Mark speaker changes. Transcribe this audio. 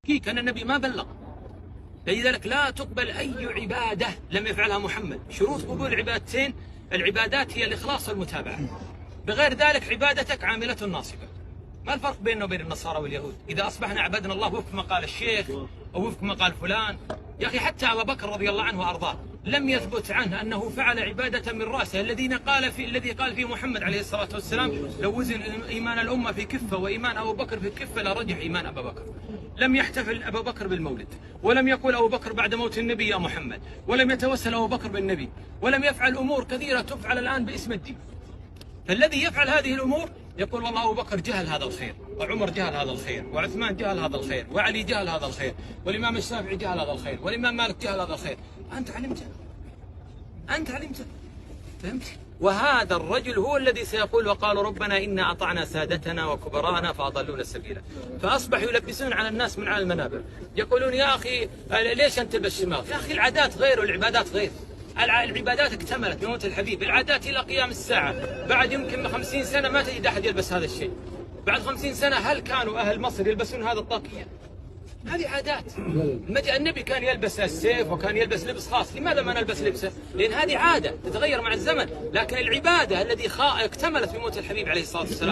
Speaker 1: أن النبي ما بلغ، لذلك لا تقبل أي عبادة لم يفعلها محمد. شروط قبول العبادتين العبادات هي الإخلاص والمتابعة، بغير ذلك عبادتك عاملة ناصبة. ما الفرق بيننا وبين النصارى واليهود؟ إذا أصبحنا عبدنا الله وفق ما قال الشيخ أو وفق ما قال فلان. يا أخي حتى أبا بكر رضي الله عنه وأرضاه لم يثبت عنه أنه فعل عبادة من رأسه. الذي قال فيه محمد عليه الصلاة والسلام لو وزن إيمان الأمة في كفة وإيمان أبو بكر في كفة لرجح إيمان أبا بكر. لم يحتفل أبا بكر بالمولد، ولم يقول أبو بكر بعد موت النبي يا محمد، ولم يتوسل أبو بكر بالنبي، ولم يفعل أمور كثيرة تفعل الآن باسم الدين. فالذي يفعل هذه الأمور يقول والله أبو بكر جهل هذا الخير، وعمر جهل هذا الخير، وعثمان جهل هذا الخير، وعلي جهل هذا الخير، والإمام الشافعي جهل هذا الخير، والإمام مالك جهل هذا الخير. أنت علمته، أنت علمته، فهمت؟ وهذا الرجل هو الذي سيقول وقالوا ربنا إنا أطعنا سادتنا وكبراءنا فأضلونا السبيل. فأصبحوا يلبسون على الناس من على المنابر، يقولون يا أخي ليش أنت تلبس شماغ؟ يا أخي العادات غير والعبادات غير. العبادات اكتملت بموت الحبيب، العادات إلى قيام الساعة. بعد يمكن 50 سنة ما تجد أحد يلبس هذا الشيء. بعد 50 سنة هل كانوا أهل مصر يلبسون هذا الطاقية؟ هذه عادات. النبي كان يلبس السيف وكان يلبس لبس خاص، لماذا ما نلبس لبسه؟ لأن هذه عادة تتغير مع الزمن. لكن العبادة التي اكتملت بموت الحبيب عليه الصلاة والسلام